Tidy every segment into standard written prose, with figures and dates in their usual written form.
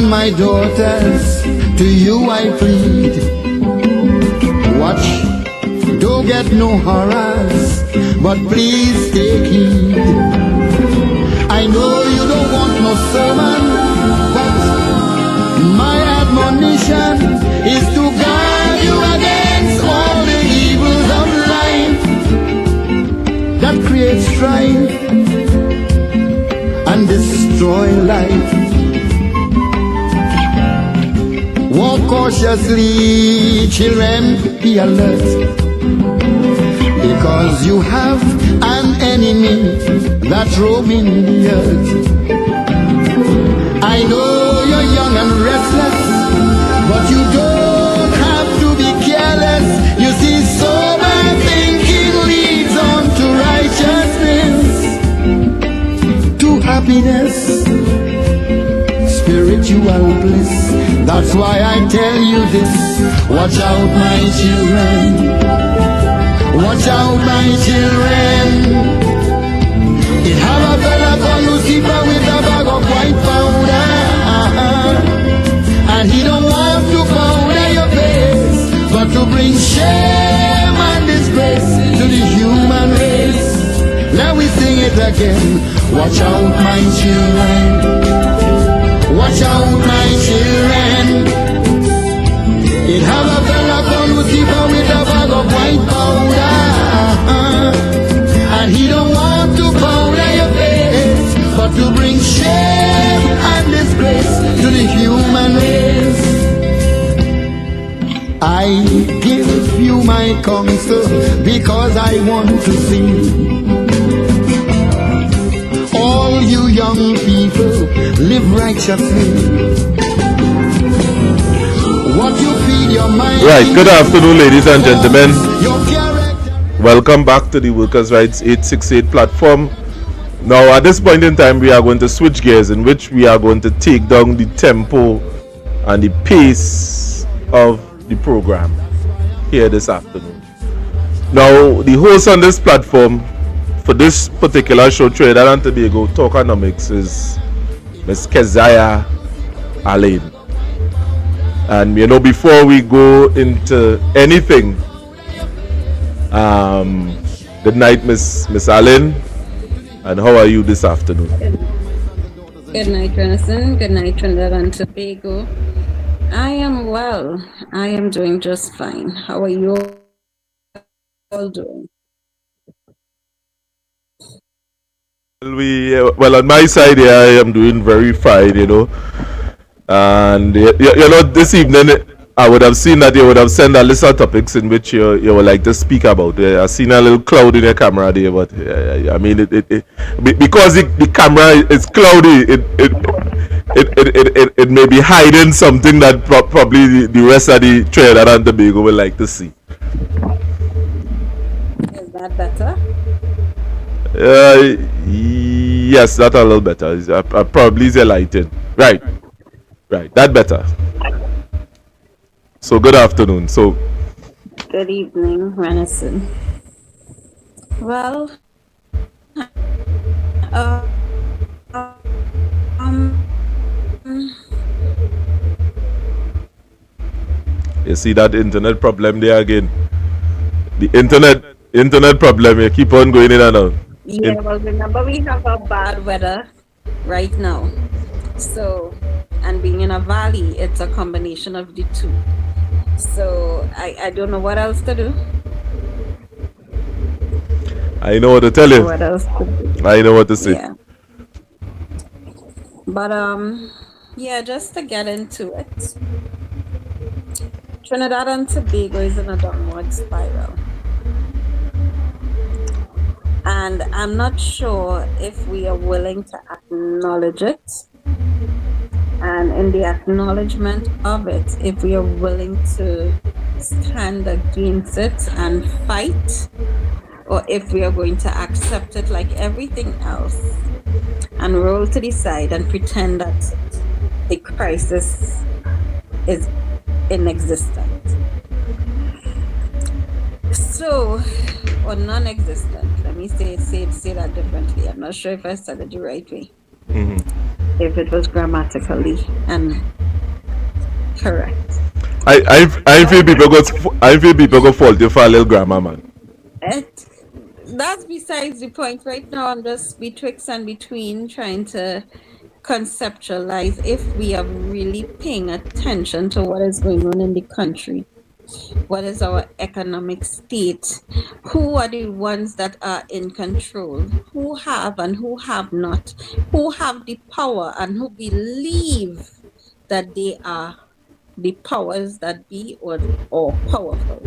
and my daughters, to you I plead. Watch, don't get no horrors, but please take heed. I know you don't want no sermon, but my admonition is to guard you against all the evils of life that create strife and destroy life. Walk cautiously, children, be alert, because you have an enemy that's roaming the earth. I know you're young and restless, but you don't have to be careless. You see, sober thinking leads on to righteousness, to happiness, spiritual bliss. That's why I tell you this. Watch out, my children. Watch out, my children. It have a fella called Lucifer with a bag of white powder, and he don't want to powder your face, but to bring shame and disgrace to the human race. Now we sing it again. Watch out, my children. Watch out, my children. It have a fella called Lucifer with a bag of white powder, and he don't want to powder your face, but to bring shame and disgrace to the human race. I give you my counsel because I want to see all you young people live righteously. What you feed your mind. Right, good afternoon, ladies and gentlemen. Welcome back to the Workers' Rights 868 platform. Now, at this point in time, we are going to switch gears, in which we are going to take down the tempo and the pace of the program here this afternoon. Now, the host on this platform for this particular show, Trinidad and Tobago Talkonomics, is Ms. Keziah Alain. And you know, before we go into anything, good night, Miss Alain, and how are you this afternoon? Good night, Renison. Good night, Trinidad and Tobago. I am well. I am doing just fine. How are you all doing? Well, on my side here, I am doing very fine, you know. And you know, this evening I would have seen that you would have sent a list of topics in which you would like to speak about. I've seen a little cloud in your camera there, but I mean, because the camera is cloudy, it may be hiding something that probably the rest of the Trinidad and Tobago would like to see. Is that better? Yes, that's a little better. Probably is a lighting. Right, that better. So good afternoon. So good evening, Renison. Well, you see that internet problem there again. The internet problem. You keep on going in and out. Yeah, well, remember we have a bad weather right now. So, and being in a valley, it's a combination of the two. So, I don't know what else to do. I know what to tell you. What else to do? I know what to say. Yeah. But, yeah, just to get into it. Trinidad and Tobago is in a downward spiral. And I'm not sure if we are willing to acknowledge it. And in the acknowledgement of it, if we are willing to stand against it and fight, or if we are going to accept it like everything else and roll to the side and pretend that the crisis is inexistent. So, or non-existent. Let me say that differently. I'm not sure if I said it the right way. Mm-hmm. If it was grammatically and Correct. I feel people go fault you for a little grammar, man. It, that's besides the point. Right now, I'm just betwixt and between trying to conceptualize if we are really paying attention to what is going on in the country. What is our economic state? Who are the ones that are in control? Who have and who have not? Who have the power and who believe that they are the powers that be or powerful?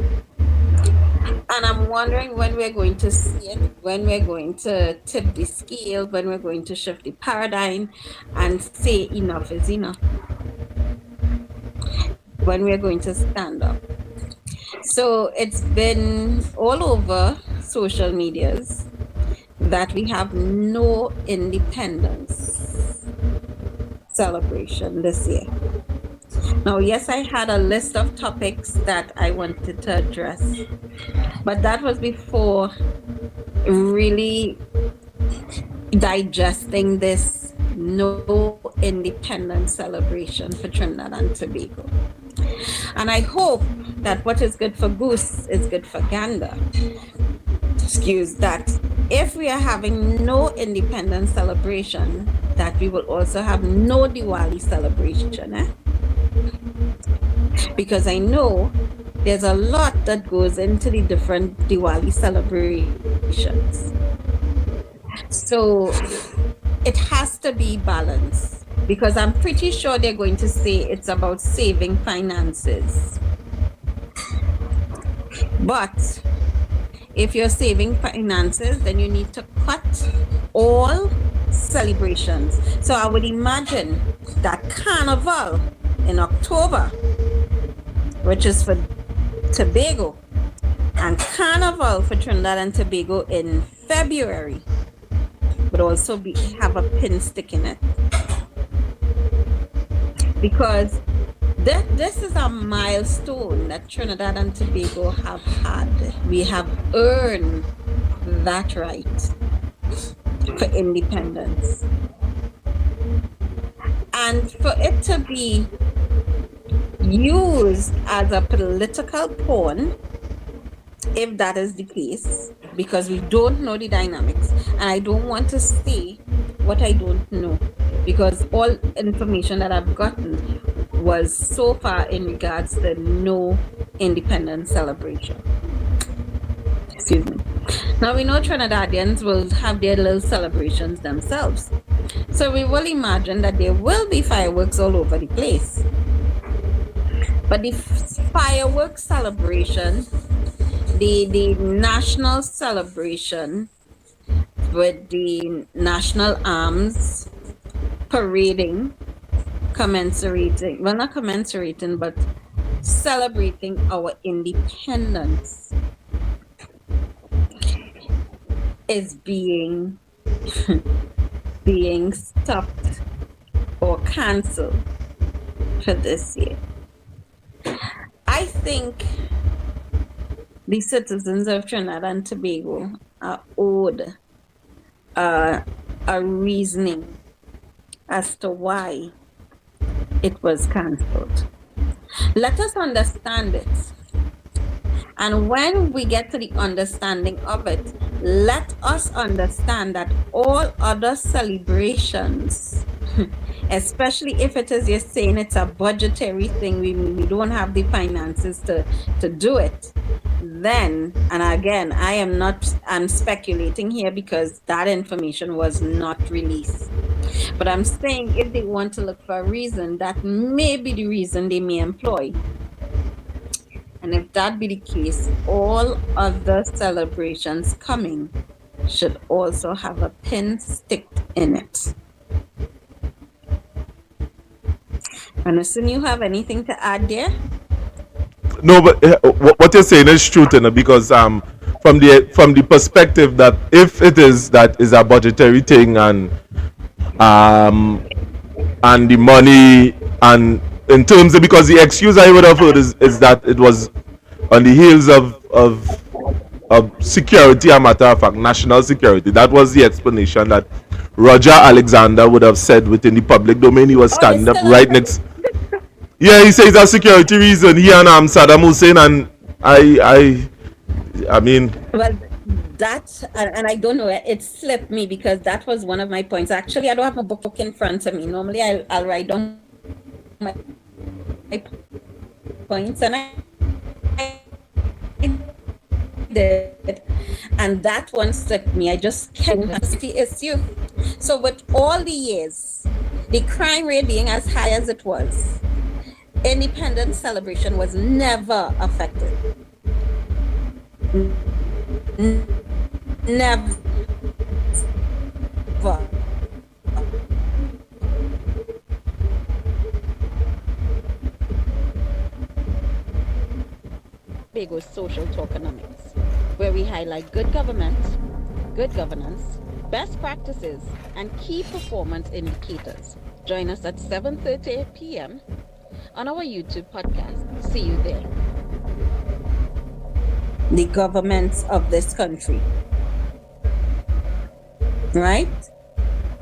And I'm wondering when we're going to see it, when we're going to tip the scale, when we're going to shift the paradigm and say enough is enough. When we're going to stand up. So it's been all over social medias that we have no independence celebration this year. Now, yes, I had a list of topics that I wanted to address, but that was before really digesting this no independence celebration for Trinidad and Tobago. And I hope that what is good for goose is good for gander. Excuse that. If we are having no independence celebration, that we will also have no Diwali celebration. Because I know there's a lot that goes into the different Diwali celebrations. So it has to be balanced, because I'm pretty sure they're going to say it's about saving finances. But if you're saving finances, then you need to cut all celebrations. So I would imagine that Carnival in October, which is for Tobago, and Carnival for Trinidad and Tobago in February, would also have a pin stick in it. Because this is a milestone that Trinidad and Tobago have had. We have earned that right for independence. And for it to be used as a political pawn, if that is the case, because we don't know the dynamics, and I don't want to say what I don't know, because all information that I've gotten was so far in regards to no independence celebration. Excuse me. Now we know Trinidadians will have their little celebrations themselves. So we will imagine that there will be fireworks all over the place. But the fireworks celebration, the national celebration with the national arms parading, commensurating, well, not commensurating, but celebrating our independence, is being stopped or cancelled for this year. I think the citizens of Trinidad and Tobago are owed a reasoning as to why it was cancelled. Let us understand it. And when we get to the understanding of it, let us understand that all other celebrations, especially if it is, you're saying it's a budgetary thing, we don't have the finances to do it, then, and again, I'm speculating here because that information was not released. But I'm saying if they want to look for a reason, that may be the reason they may employ. And if that be the case, all other celebrations coming should also have a pin sticked in it. Anderson, you have anything to add there? No, but what you're saying is true, Tina, because from the perspective that if it is that is a budgetary thing and the money, and in terms of, because the excuse I would have heard is that it was on the heels of security, a matter of fact, national security. That was the explanation that Roger Alexander would have said within the public domain. He was standing up right next. Yeah, he says a security reason. He and Saddam Hussein and I mean, Well, that, and I don't know, it slipped me because that was one of my points. Actually, I don't have a book in front of me. Normally, I'll write down my points, and I did, and that one slipped me. I just can't the issue. So, with all the years, the crime rate being as high as it was, independence celebration was never affected. Never. Tobago's social talkonomics, where we highlight good government, good governance, best practices, and key performance indicators. Join us at 7:30 p.m. on our YouTube podcast. See you there. The governments of this country, right?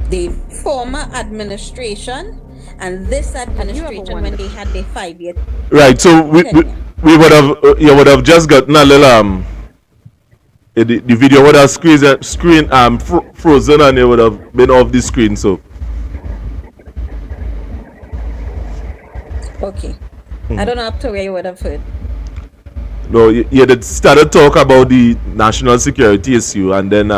The former administration and this administration when they had their 5-year. right. So we would have you would have just gotten a little the video would have frozen and it would have been off the screen. So okay, I don't know up to where you would have heard. no, you did started talk about the national security issue and then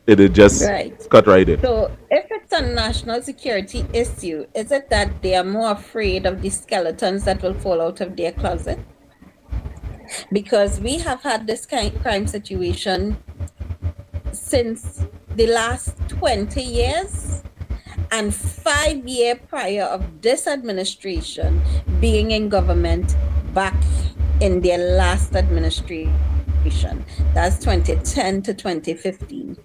it just cut right in. So if it's a national security issue, is it that they are more afraid of the skeletons that will fall out of their closet? Because we have had this crime situation since the last 20 years and 5 years prior of this administration being in government back in their last administration. That's 2010 to 2015.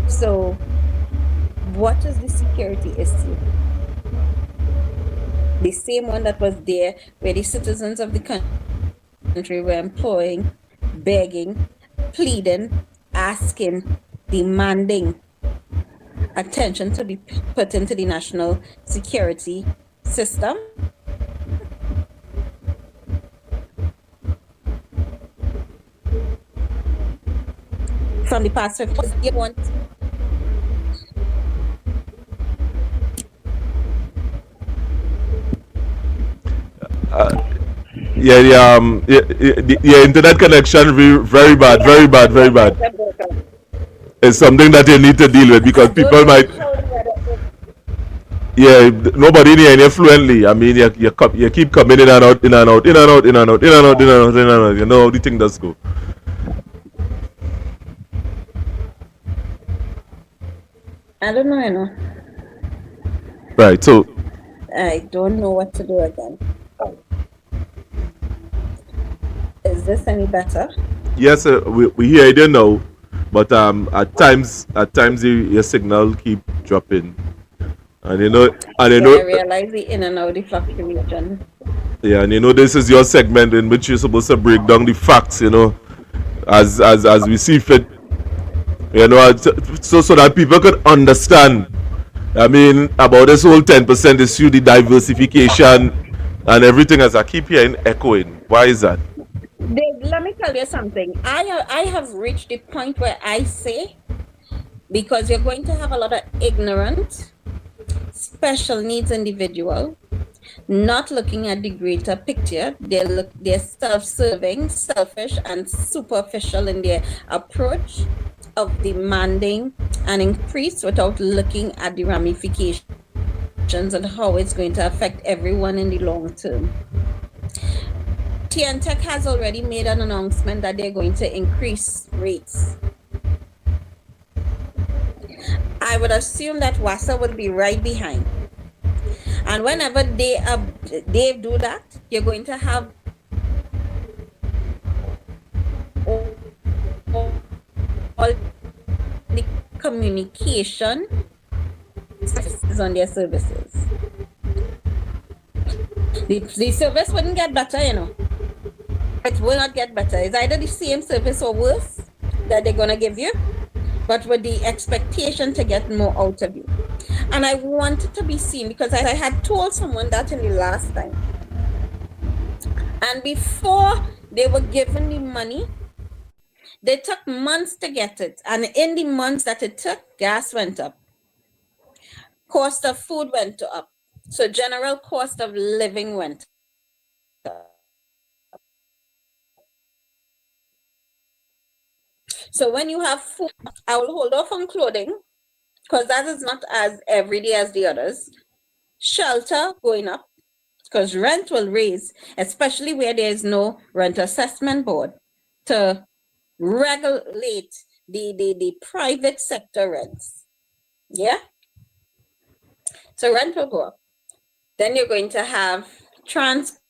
So, what is the security issue? The same one that was there where the citizens of the country were employing, begging, pleading, asking, demanding attention to be put into the national security system. From the past 50 years, you want yeah, internet connection very bad, very bad, very bad. It's something that you need to deal with because people might. Yeah, nobody here fluently. I mean, you keep coming in and out, in and out, in and out, in and out, in and out, in and out, in and out. You know how the thing does go. I don't know, Right, so I don't know what to do again. Is this any better? yes, we hear you now, but at times your signal keep dropping, and I realize the in and out the fluctuation. Yeah, and this is your segment in which you're supposed to break down the facts, as we see fit, so that people can understand. I mean, about this whole 10% issue, the diversification, and everything, as I keep hearing echoing. Why is that? Dave, let me tell you something. I have reached the point where I say, because you're going to have a lot of ignorant, special needs individual, not looking at the greater picture. They're self-serving, selfish, and superficial in their approach of demanding an increase without looking at the ramifications and how it's going to affect everyone in the long term. TNTech has already made an announcement that they're going to increase rates. I would assume that WASA will be right behind. And whenever they do that, you're going to have all the communication is on their services. The service wouldn't get better, It will not get better. It's either the same service or worse that they're going to give you, but with the expectation to get more out of you. And I wanted to be seen because I had told someone that in the last time. And before they were given the money, they took months to get it. And in the months that it took, gas went up. Cost of food went up. So general cost of living went up. So when you have food, I will hold off on clothing because that is not as everyday as the others. Shelter going up because rent will raise, especially where there is no rent assessment board to regulate the private sector rents. Yeah. So rent will go up. Then you're going to have transport.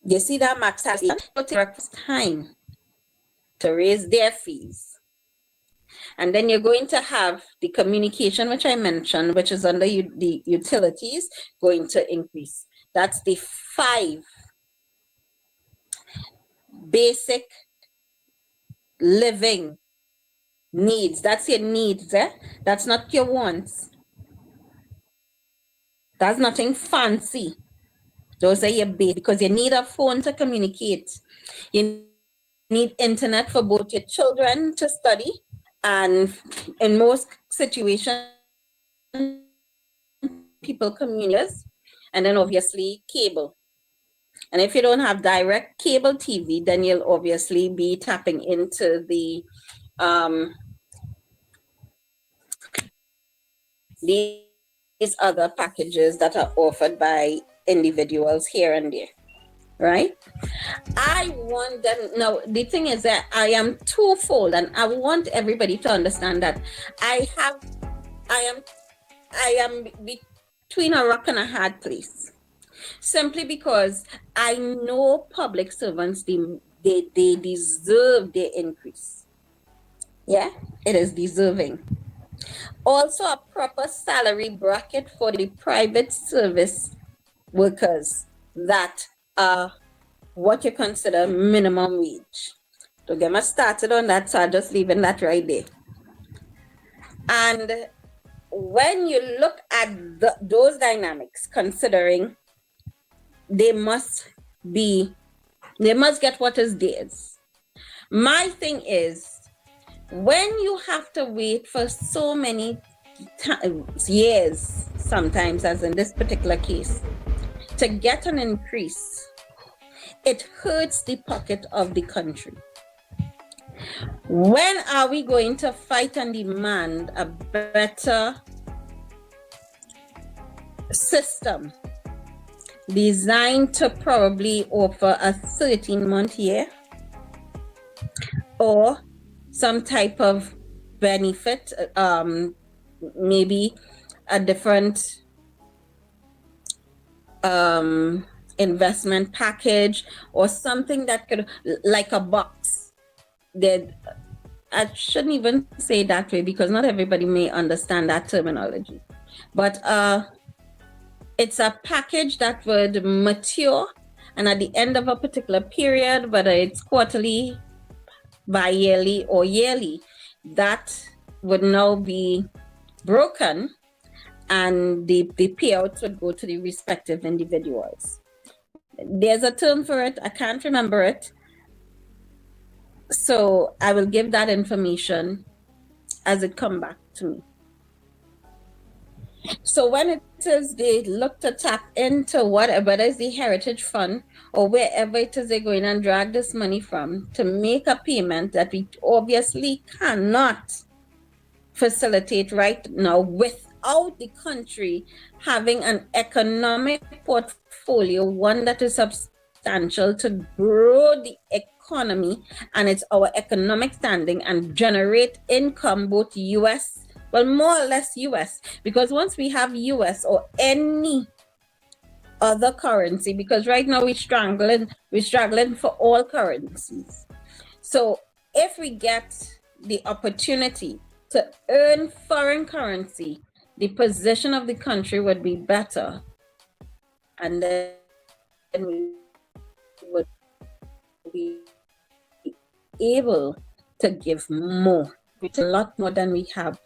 You see that Max has time to raise their fees. And then you're going to have the communication, which I mentioned, which is under the utilities, going to increase. That's the 5 basic living needs. That's your needs, eh? That's not your wants. That's nothing fancy. Those are your basic, because you need a phone to communicate. You need internet for both your children to study, and in most situations, people communicate, and then obviously cable. And if you don't have direct cable TV, then you'll obviously be tapping into these other packages that are offered by individuals here and there, right? I want them now. The thing is that I am twofold, and I want everybody to understand that I am between a rock and a hard place, simply because I know public servants, they deserve their increase. Yeah, it is deserving. Also, a proper salary bracket for the private service workers that are what you consider minimum wage. Don't get me started on that, so I'm just leaving that right there. And when you look at those dynamics, considering they must get what is theirs. My thing is, when you have to wait for so many years, sometimes, as in this particular case, to get an increase, it hurts the pocket of the country. When are we going to fight and demand a better system designed to probably offer a 13-month year or some type of benefit, maybe a different investment package or something that could, like a box? That I shouldn't even say that way because not everybody may understand that terminology, but it's a package that would mature, and at the end of a particular period, whether it's quarterly, bi-yearly, or yearly, that would now be broken, and the payouts would go to the respective individuals. There's a term for it, I can't remember it, so I will give that information as it come back to me. So when it is they look to tap into whatever is the heritage fund or wherever it is they're going and drag this money from to make a payment that we obviously cannot facilitate right now without the country having an economic portfolio, one that is substantial to grow the economy and it's our economic standing and generate income, both US, well, more or less US, because once we have US or any other currency, because right now we're struggling for all currencies. So if we get the opportunity to earn foreign currency, the position of the country would be better, and then we would be able to give more, which is a lot more than we have.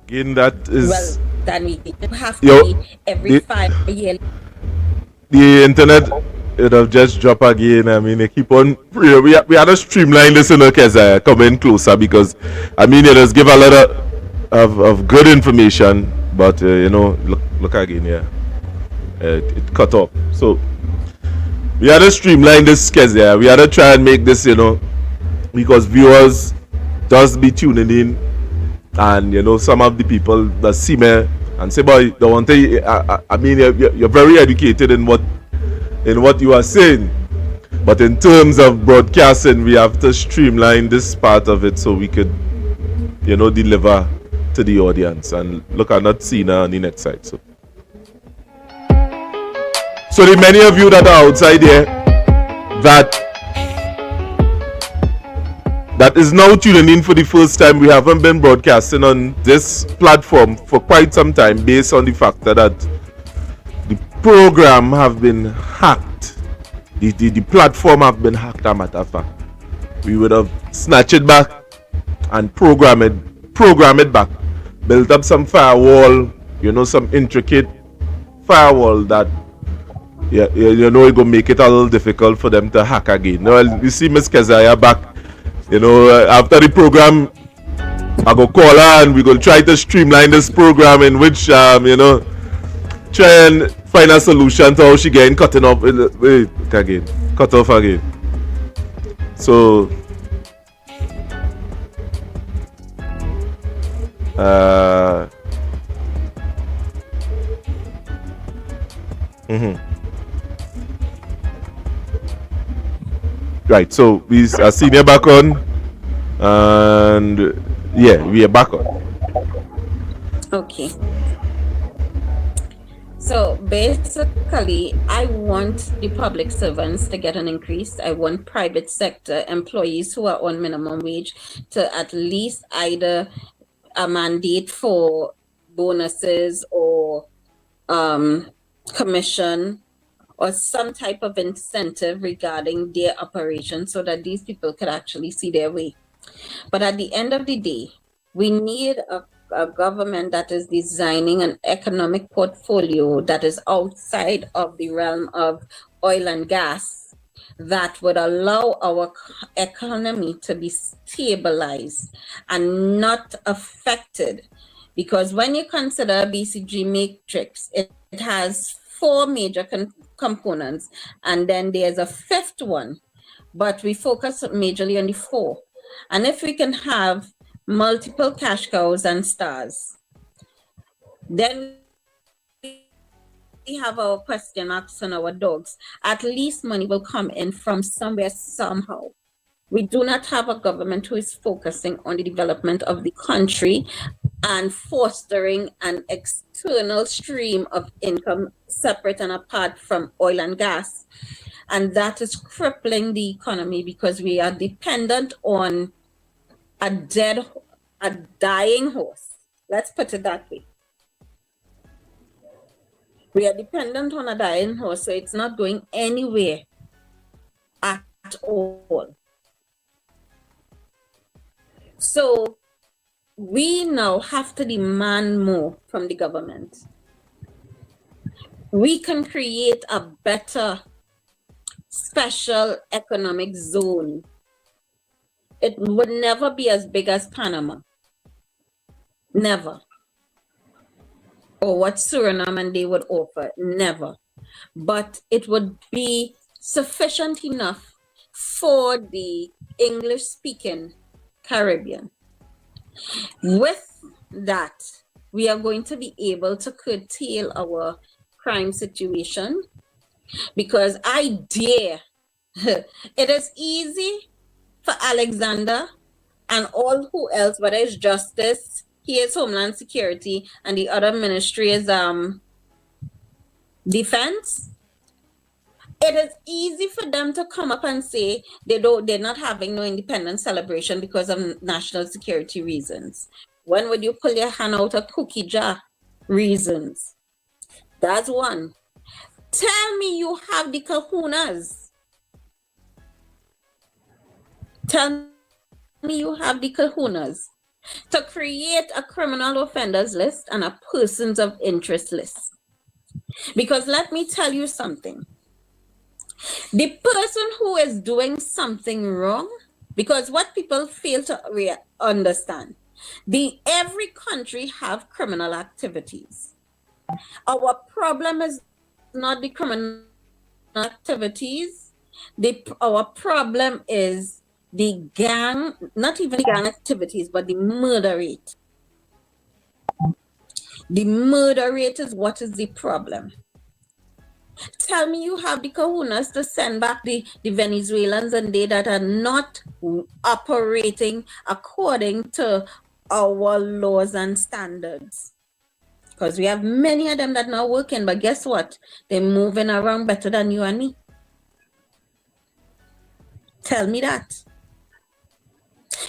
Again, that is Well, then we have to be every 5 years. The internet it have just dropped again. I mean, they keep on. We had to streamline this, as I come in closer because, I mean, it does give a lot of good information, but look again, yeah, it cut off. So we had to streamline this, yeah. We had to try and make this, because viewers does be tuning in, and some of the people that see me and say, boy, the one thing, I mean, you're very educated in what you are saying, but in terms of broadcasting, we have to streamline this part of it so we could, deliver to the audience. And look, I'm not seeing her on the next side. So the many of you that are outside here that is now tuning in for the first time, we haven't been broadcasting on this platform for quite some time based on the fact that the program have been hacked. The platform have been hacked, as a matter of fact. We would have snatched it back and program it back. Built up some firewall, some intricate firewall that it gonna make it a little difficult for them to hack again. Now you see Miss Keziah back. After the program, I go call her and we gonna try to streamline this program in which try and find a solution to how she getting cut off again. So right, so we are senior back on, and yeah, we are back on. Okay. So basically, I want the public servants to get an increase. I want private sector employees who are on minimum wage to at least either a mandate for bonuses or commission or some type of incentive regarding their operation so that these people could actually see their way. But at the end of the day, we need a government that is designing an economic portfolio that is outside of the realm of oil and gas that would allow our economy to be stabilized and not affected. Because when you consider BCG matrix, it has 4 major components, and then there's a 5th one, but we focus majorly on the 4. And if we can have multiple cash cows and stars, then we have our question marks on our dogs. At least money will come in from somewhere, somehow. We do not have a government who is focusing on the development of the country and fostering an external stream of income separate and apart from oil and gas. And that is crippling the economy because we are dependent on a dying horse. Let's put it that way. We are dependent on a dying horse, so it's not going anywhere at all. So we now have to demand more from the government. We can create a better special economic zone. It would never be as big as Panama. Never. Or what Suriname and they would offer. Never. But it would be sufficient enough for the English-speaking Caribbean. With that, we are going to be able to curtail our crime situation because I dare, it is easy for Alexander and all who else, whether it's Justice, here's Homeland Security, and the other ministry is Defense. It is easy for them to come up and say they're not having no independence celebration because of national security reasons. When would you pull your hand out of cookie jar reasons? That's one. Tell me you have the kahunas. Tell me you have the kahunas to create a criminal offenders list and a persons of interest list. Because let me tell you something. The person who is doing something wrong, because what people fail to understand, every country have criminal activities. Our problem is not the criminal activities. Our problem is the gang, not even the gang activities, but the murder rate. The murder rate is what is the problem. Tell me you have the kahunas to send back the Venezuelans and they that are not operating according to our laws and standards. Because we have many of them that not working, but guess what? They're moving around better than you and me. Tell me that.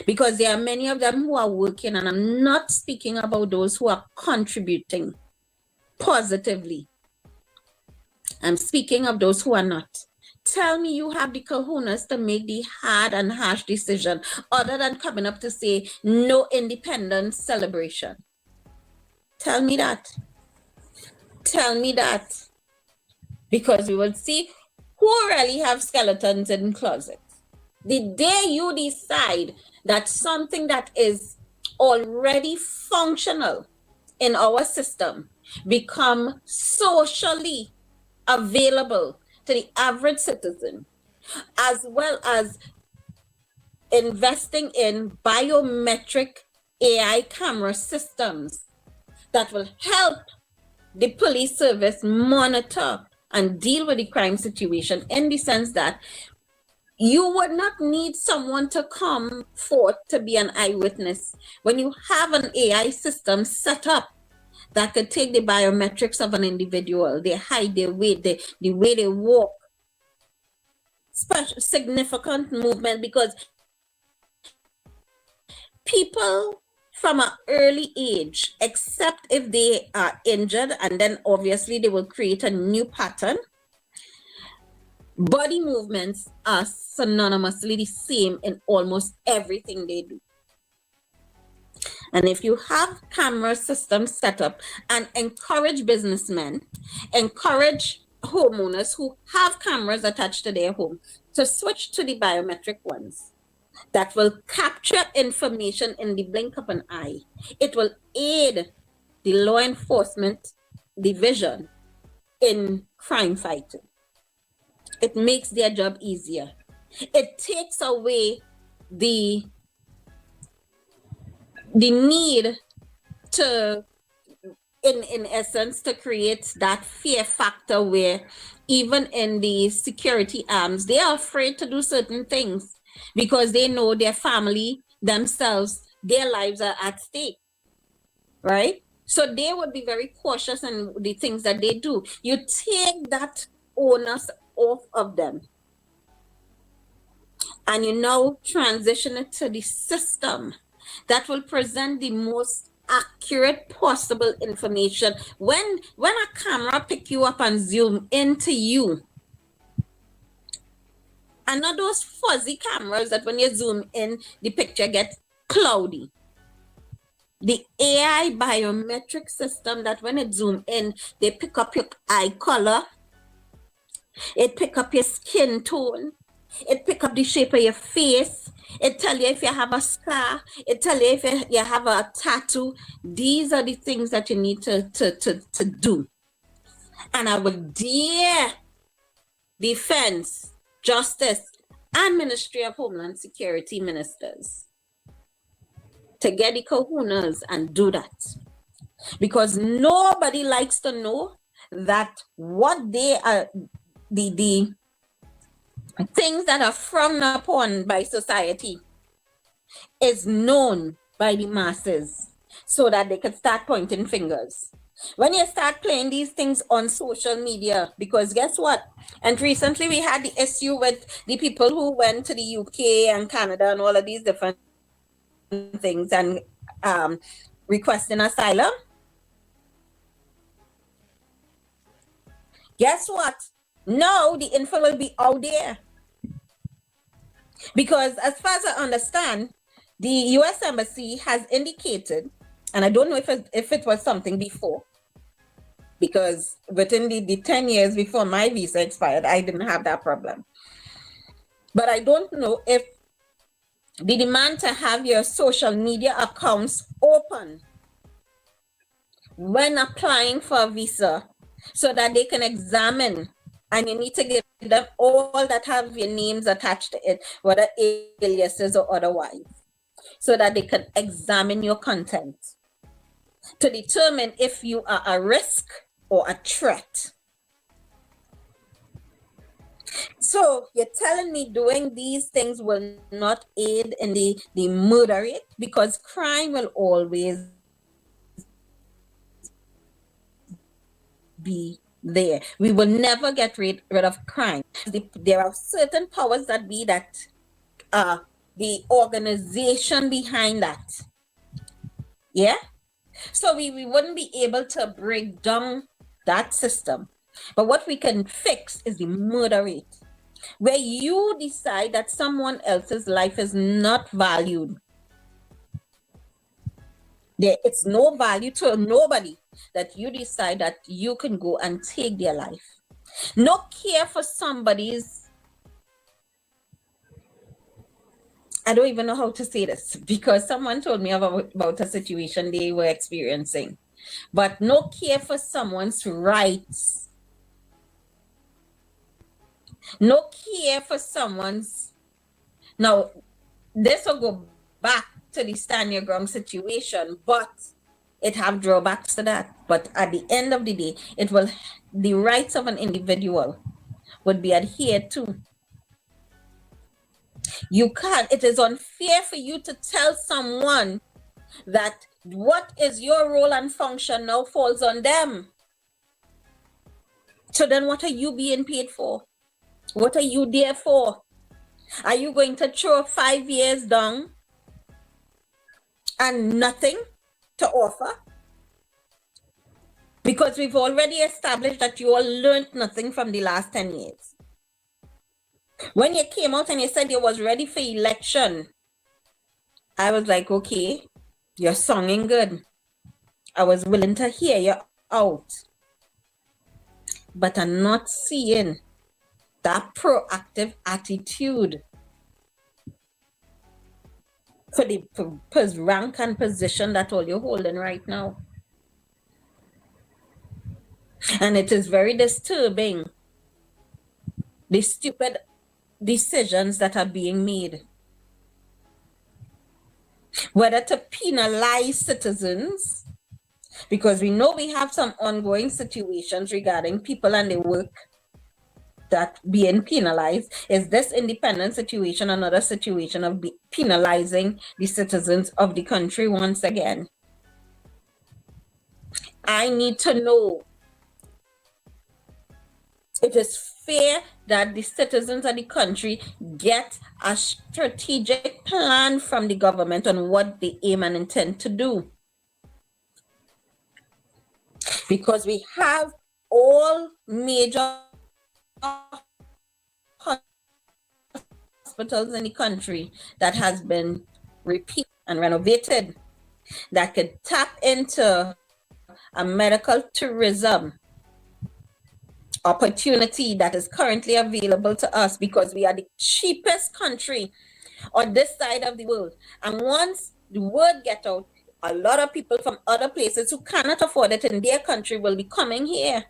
Because there are many of them who are working, and I'm not speaking about those who are contributing positively. I'm speaking of those who are not. Tell me you have the kahunas to make the hard and harsh decision other than coming up to say no independence celebration. Tell me that. Tell me that. Because we will see who really have skeletons in closets. The day you decide that something that is already functional in our system become socially available to the average citizen, as well as investing in biometric AI camera systems that will help the police service monitor and deal with the crime situation, in the sense that you would not need someone to come forth to be an eyewitness. When you have an AI system set up that could take the biometrics of an individual, their height, their weight, the way they walk, special significant movement, because people from an early age, except if they are injured, and then obviously they will create a new pattern, body movements are synonymously the same in almost everything they do. And if you have camera systems set up and encourage businessmen, encourage homeowners who have cameras attached to their home to switch to the biometric ones that will capture information in the blink of an eye, it will aid the law enforcement division in crime fighting. It makes their job easier. It takes away the need to, in essence, to create that fear factor where even in the security arms, they are afraid to do certain things because they know their family, themselves, their lives are at stake, right? So they would be very cautious in the things that they do. You take that onus off of them, and you now transition it to the system that will present the most accurate possible information. When a camera pick you up and zoom into you, and not those fuzzy cameras that when you zoom in, the picture gets cloudy. The AI biometric system that when it zoom in, they pick up your eye color, it pick up your skin tone, it pick up the shape of your face, it tell you if you have a scar, it tell you if you have a tattoo. These are the things that you need to do. And I would dare Defense, Justice, and Ministry of Homeland Security ministers to get the kahunas and do that. Because nobody likes to know that what they are, the things that are frowned upon by society is known by the masses so that they can start pointing fingers. When you start playing these things on social media, because guess what? And recently we had the issue with the people who went to the UK and Canada and all of these different things and requesting asylum. Guess what? Now the info will be out there. Because as far as I understand, the US Embassy has indicated, and I don't know if it was something before, because within the 10 years before my visa expired, I didn't have that problem. But I don't know if the demand to have your social media accounts open when applying for a visa so that they can examine, and you need to give them all that have your names attached to it, whether aliases or otherwise, so that they can examine your content to determine if you are a risk or a threat. So you're telling me doing these things will not aid in the murder rate? Because crime will always be there. We will never get rid of crime. There are certain powers that be that the organization behind that. Yeah? So we wouldn't be able to break down that system. But what we can fix is the murder rate, where you decide that someone else's life is not valued. It's no value to nobody that you decide that you can go and take their life. No care for somebody's, I don't even know how to say this, because someone told me about a situation they were experiencing, but no care for someone's rights. No care for someone's, now this will go back to the stand your ground situation, but it have drawbacks to that. But at the end of the day, the rights of an individual would be adhered to. You can't, it is unfair for you to tell someone that what is your role and function now falls on them. So then what are you being paid for? What are you there for? Are you going to throw 5 years down and nothing to offer? Because we've already established that you all learned nothing from the last 10 years. When you came out and you said you was ready for election, I was like, okay, you're singing good. I was willing to hear you out. But I'm not seeing that proactive attitude for the rank and position that all you're holding right now. And it is very disturbing, the stupid decisions that are being made. Whether to penalize citizens, because we know we have some ongoing situations regarding people and their work that being penalized. Is this independent situation another situation of penalizing the citizens of the country once again? I need to know. It is fair that the citizens of the country get a strategic plan from the government on what they aim and intend to do. Because we have all major hospitals in the country that has been repaired and renovated, that could tap into a medical tourism opportunity that is currently available to us, because we are the cheapest country on this side of the world. And once the word gets out, a lot of people from other places who cannot afford it in their country will be coming here.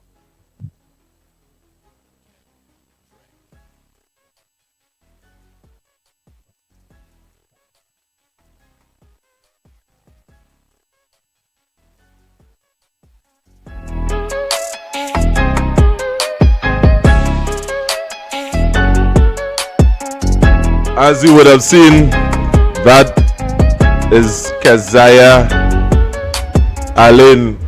As you would have seen, that is Keziah Allen,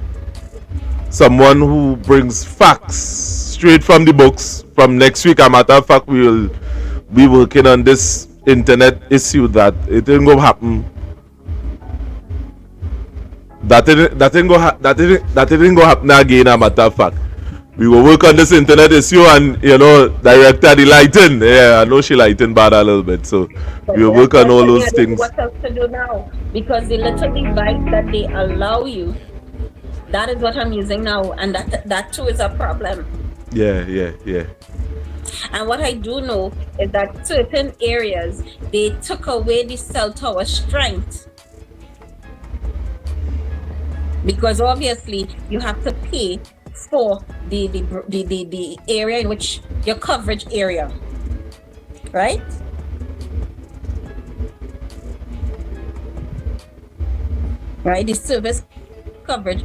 someone who brings facts straight from the books. From next week, a matter of fact, we will be working on this internet issue that it ain't gonna happen. That ain't gonna happen again, a matter of fact. we will work on this internet issue, and director the lighting. Yeah, I know she lighting bad a little bit, so But we will work on that's all what me, those I don't know things. what else to do now. Because the little device that they allow you, that is what I'm using now. And that too is a problem. Yeah. And what I do know is that certain areas, they took away the cell tower strength. Because obviously you have to pay for the area in which your coverage area, right? Right, the service coverage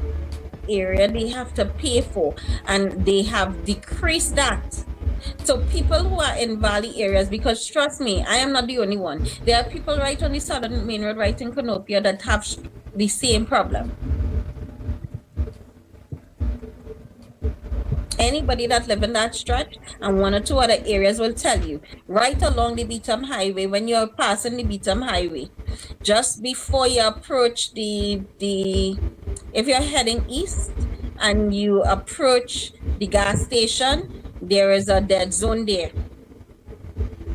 area they have to pay for, and they have decreased that. So people who are in valley areas, because trust me, I am not the only one. There are people right on the southern main road, right in Canopia, that have the same problem. Anybody that live in that stretch and one or two other areas will tell you, right along the Beetham Highway, when you're passing the Beetham Highway, just before you approach if you're heading east and you approach the gas station, there is a dead zone there.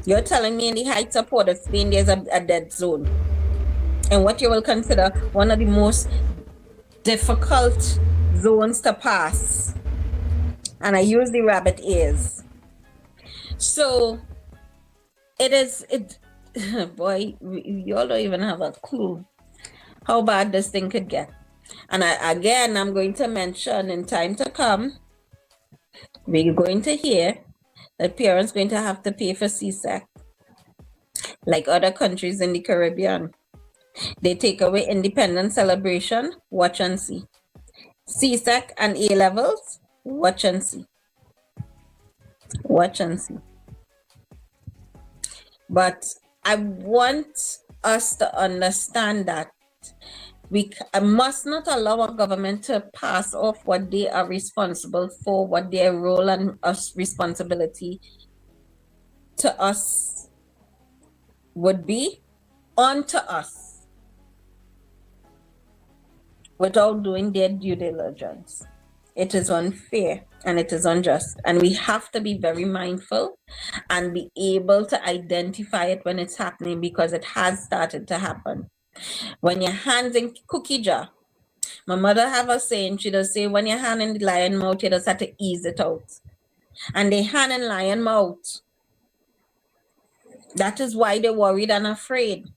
You're telling me in the heights of Port of Spain, there's a dead zone. And what you will consider one of the most difficult zones to pass. And I use the rabbit ears. So it boy, you all don't even have a clue how bad this thing could get. And I'm going to mention in time to come, we're going to hear that parents going to have to pay for CSEC, like other countries in the Caribbean. They take away independence celebration, watch and see. CSEC and A levels, watch and see. Watch and see. But I want us to understand that we must not allow our government to pass off what they are responsible for, what their role and responsibility to us would be, onto us without doing their due diligence. It is unfair and it is unjust. And we have to be very mindful and be able to identify it when it's happening, because it has started to happen. When your hand's in cookie jar, my mother have a saying, she does say, when your hand in the lion mouth, you just have to ease it out. And they hand in lion mouth. That is why they're worried and afraid.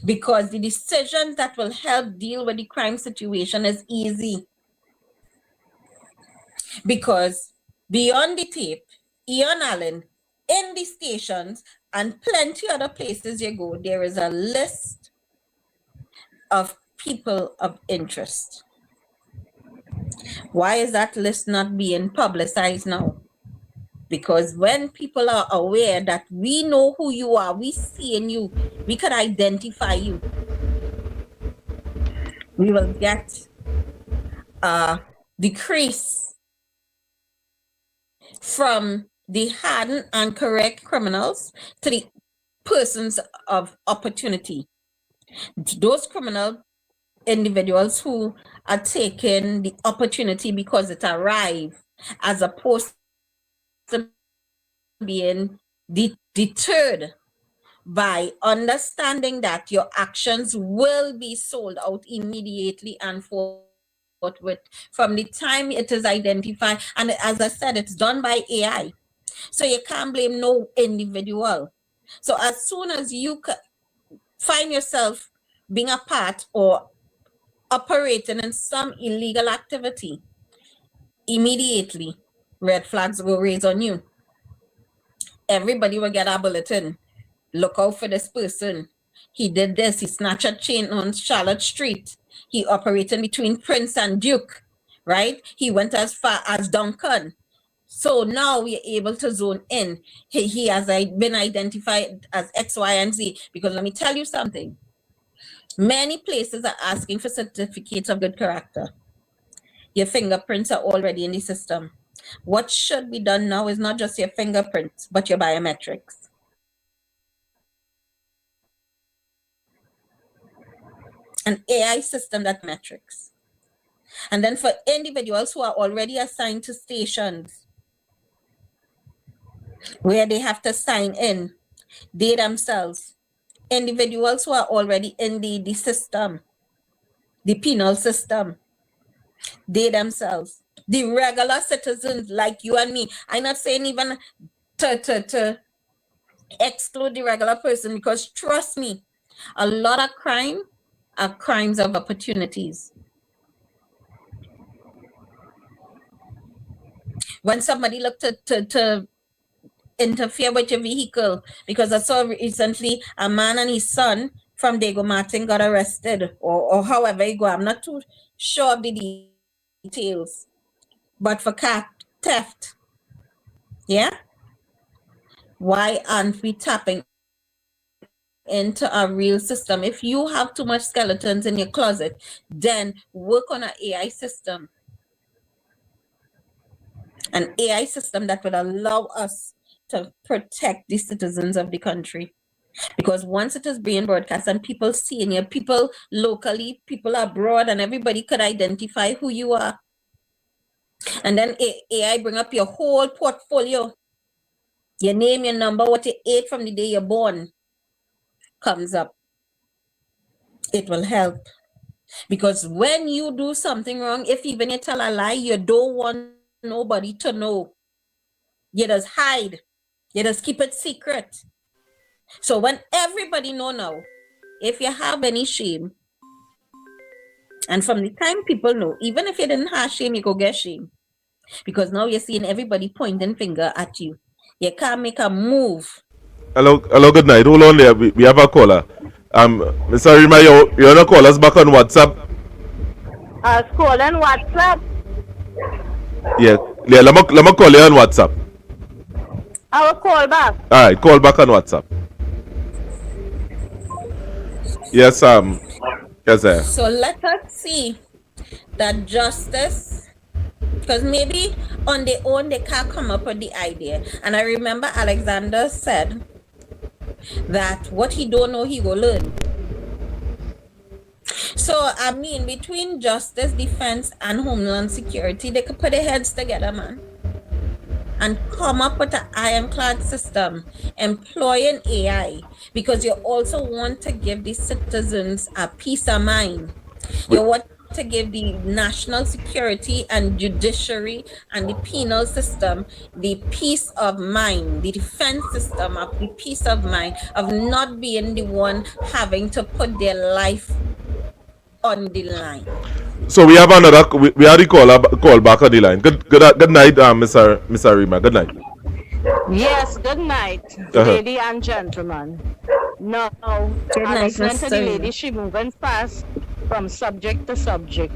Because the decisions that will help deal with the crime situation is easy. Because beyond the tape, Ian Allen, in the stations and plenty other places you go, there is a list of people of interest. Why is that list not being publicized now? Because when people are aware that we know who you are, we see in you, we could identify you, we will get a decrease from the hardened and correct criminals to the persons of opportunity. Those criminal individuals who are taking the opportunity because it arrived, as opposed to being deterred by understanding that your actions will be sold out immediately and forthwith from the time it is identified. And as I said, it's done by AI. So you can't blame no individual. So as soon as you find yourself being a part or operating in some illegal activity, immediately red flags will raise on you. Everybody will get a bulletin. Look out for this person. He did this. He snatched a chain on Charlotte Street. He operated between Prince and Duke, right? He went as far as Duncan. So now we're able to zone in. He has been identified as X, Y, and Z. Because let me tell you something. Many places are asking for certificates of good character. Your fingerprints are already in the system. What should be done now is not just your fingerprints, but your biometrics. An AI system that metrics. And then for individuals who are already assigned to stations where they have to sign in, they themselves, individuals who are already in the system, the penal system, they themselves, the regular citizens like you and me. I'm not saying even to exclude the regular person, because trust me, a lot of crime are crimes of opportunities. When somebody looked to interfere with your vehicle, because I saw recently a man and his son from Dago Martin got arrested, or however you go. I'm not too sure of the details, but for car theft, yeah. Why aren't we tapping into a real system? If you have too much skeletons in your closet, then work on an AI system, that will allow us to protect the citizens of the country. Because once it is being broadcast and people seeing you, people locally, people abroad, and everybody could identify who you are. And then AI bring up your whole portfolio. Your name, your number, what you ate from the day you're born comes up. It will help. Because when you do something wrong, if even you tell a lie, you don't want nobody to know. You just hide. You just keep it secret. So when everybody know now, if you have any shame, and from the time people know, even if you didn't have shame, you go get shame. Because now you're seeing everybody pointing finger at you. You can't make a move. Hello, good night. Hold on there. We have a caller. Mr. Rima, you wanna call us back on WhatsApp? Calling WhatsApp. Yeah. Let me call you on WhatsApp. I will call back. All right, call back on WhatsApp. Yes, yes, sir. So let us see that justice, because maybe on their own they can't come up with the idea. And I remember Alexander said that what he don't know, he will learn. So I mean, between justice, defense, and homeland security, they could put their heads together, man, and come up with an ironclad system employing AI, because you also want to give the citizens a peace of mind. You want to give the national security and judiciary and the penal system the peace of mind, the defense system of the peace of mind of not being the one having to put their life on the line. So we have another. We had the call back on the line. Good night, Mr. Rima. Good night. Yes, good night, lady and gentlemen. Now, Good night, listening to the Mr. lady, she moving fast from subject to subject.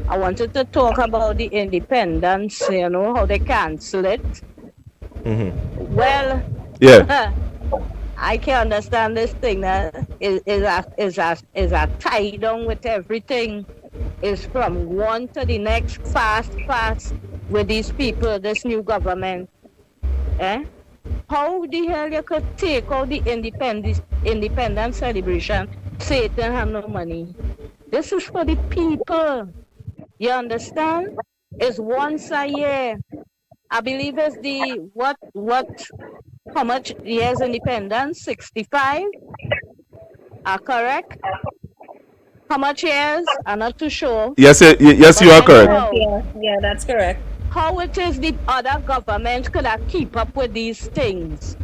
I wanted to talk about the independence, how they cancel it. Well, Yeah. I can understand this thing that is a tie down with everything. Is from one to the next, fast with these people, this new government. How the hell you could take out the independence celebration, say it don't have no money? This is for the people. You understand? It's once a year. I believe it's the how much years independence? 65? Correct? How much years? I'm not too sure. Yes, you are correct. Yeah, that's correct. How it is the other government could keep up with these things?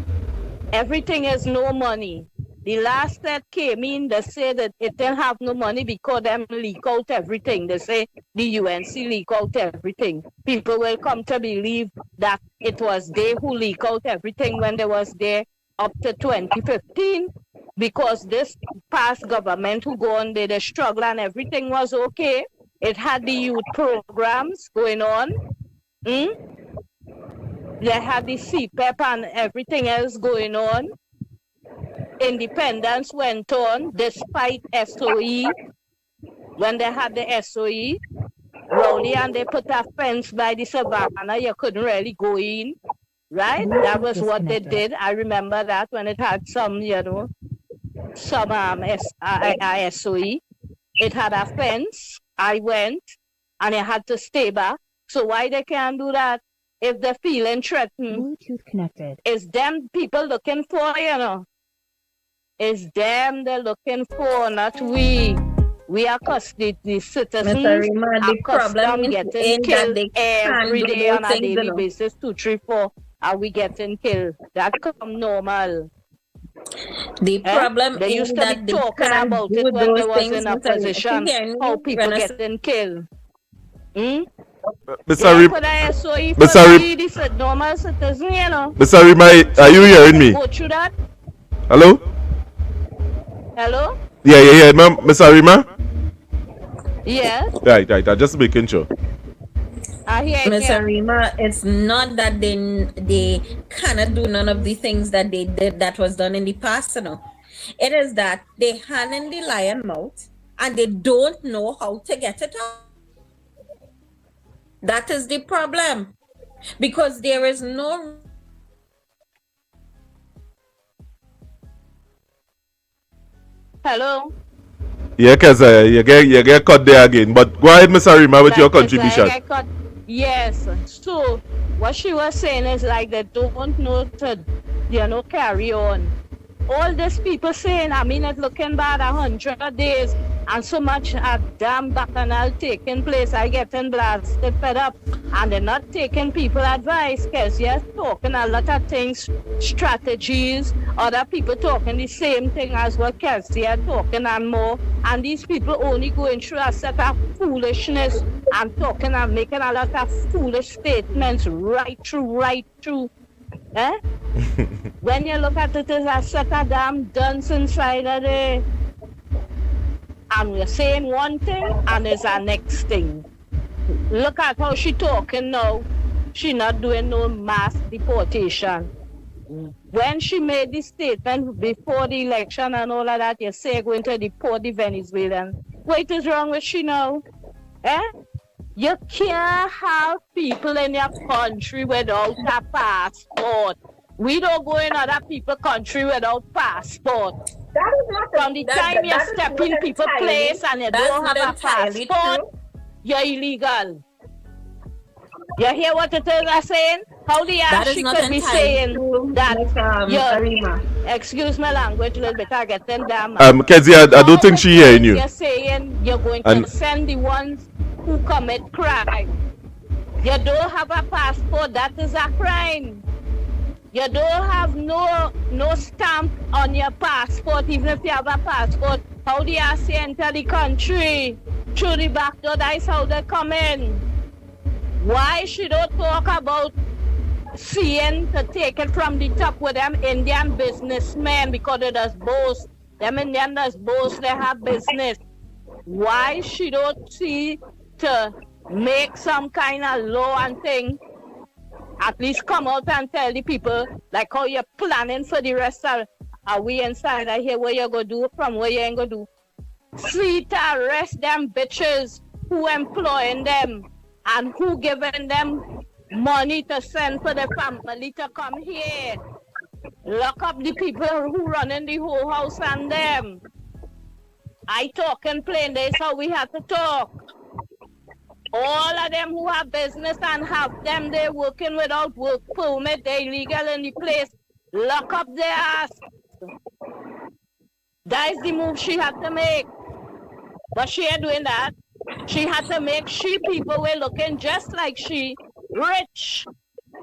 Everything is no money. The last that came in, they say that it didn't have no money because them leak out everything. They say the UNC leak out everything. People will come to believe that it was they who leak out everything when they was there up to 2015. Because this past government who go on there, the struggle and everything was okay. It had the youth programs going on. They had the CPEP and everything else going on. Independence went on despite SOE. When they had the SOE, Rowley and they put a fence by the savannah, you couldn't really go in, right? That was what they did. I remember that when it had some, some SOE. It had a fence. I went. and they had to stay back. So why they can't do that if they're feeling threatened? Bluetooth connected. It's them people looking for, It's them they're looking for, not we. We are custody citizens. Arima, the problem is getting killed every day on a daily basis, 2, 3, 4, and we getting killed. That come normal. The problem they is used to that be talking about it when they was in a position, how people getting killed. Mr. Normal citizen, Mr. Arima, are you hearing me? Go through that. Hello? Hello? Yeah, ma'am. Mr. Arima? Yes. Right. I'm just making sure. Miss Arima, it's not that they cannot do none of the things that they did that was done in the past, It is that they hand in the lion mouth and they don't know how to get it out. That is the problem. Because there is no... Hello? Yeah, because you get cut there again. But go ahead, Miss Arima, with your contribution. Yes. So what she was saying is like they don't know to, carry on. All these people saying, it's looking bad 100 days and so much a damn bacchanal taking place. I getting blasted, fed up, and they're not taking people advice because you're talking a lot of things, strategies, other people talking the same thing as what Kelsey are talking and more, and these people only going through a set of foolishness and talking and making a lot of foolish statements right through. When you look at it, there's a set of damn dunce inside of there. And we're saying one thing and there's a next thing. Look at how she talking now. She not doing no mass deportation. When she made this statement before the election and all of that, you say going to deport the Venezuelans. What is wrong with she now? You can't have people in your country without a passport. We don't go in other people's country without passport. From the time you step in people's place and you don't have a passport, you're illegal. You hear what it is I'm saying? How the ass she could be saying that excuse my language a little bit, I get them damn. Kezia, I don't think she hearing you. You're saying you're going to send the ones who commit crime. You don't have a passport, that is a crime. You don't have no stamp on your passport, even if you have a passport. How do you enter the country? Through the back door, that's how they come in. Why she don't talk about seeing to take it from the top with them Indian businessmen because they does boast. Them Indian does boast, they have business. Why she don't see to make some kind of law and thing? At least come out and tell the people like how you're planning for the rest of are we inside I hear what you're gonna do from where you ain't gonna do. See to arrest them bitches who employing them and who giving them money to send for the family to come here. Lock up the people who running the whole house and them. I talking plain, that's how we have to talk. All of them who have business and have them, they're working without work permit, they're illegal in the place. Lock up their ass. That is the move she had to make. But she ain't doing that. She had to make she people were looking just like she, rich.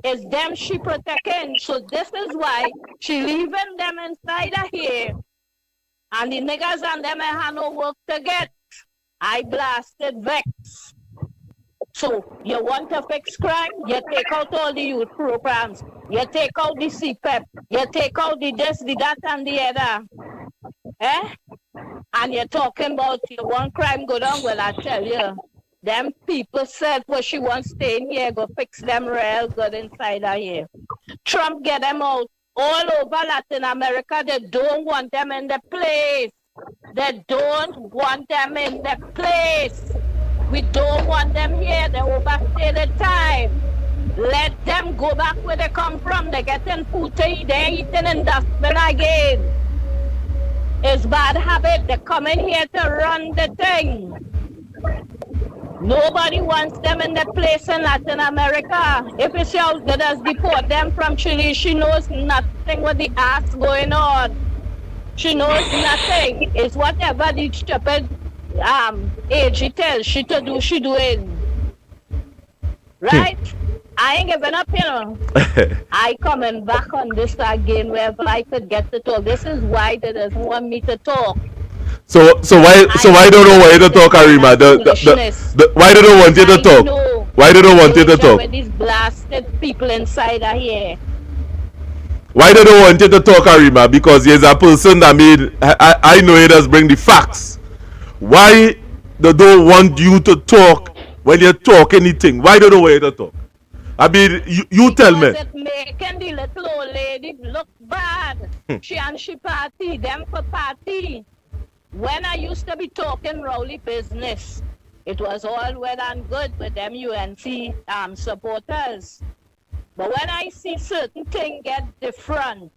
It's them she protecting. So this is why she leaving them inside of here. And the niggas and them ain't had no work to get. I blasted vex. So you want to fix crime? You take out all the youth programs. You take out the CPEP. You take out the this, the that, and the other. And you're talking about you want crime go down? Well, I tell you, them people said what she wants staying here, go fix them real good inside of here. Trump get them out. All over Latin America, they don't want them in the place. They don't want them in the place. We don't want them here. They overstay the time. Let them go back where they come from. They're getting food to eat. They're eating in dustbin again. It's bad habit. They're coming here to run the thing. Nobody wants them in the place in Latin America. If it's out, let us deport them from Chile. She knows nothing with the acts going on. She knows nothing. It's whatever the stupid AG tells she to do, she doing. Right? I ain't giving up, you know. I coming back on this again wherever I could get to talk. This is why they doesn't want me to talk. So why don't know why to talk, Arima? Why they don't want you to talk? Why they don't want you to talk? With these blasted people inside are here. Why they don't want you to talk, Arima? Because there's a person that made I know it does bring the facts. Why they don't want you to talk when you talk anything? Why they don't want you to talk? I mean, you tell me. It making the little old lady look bad. She and she party, them for party. When I used to be talking Rowley business, it was all well and good with them UNC supporters. But when I see certain things get different,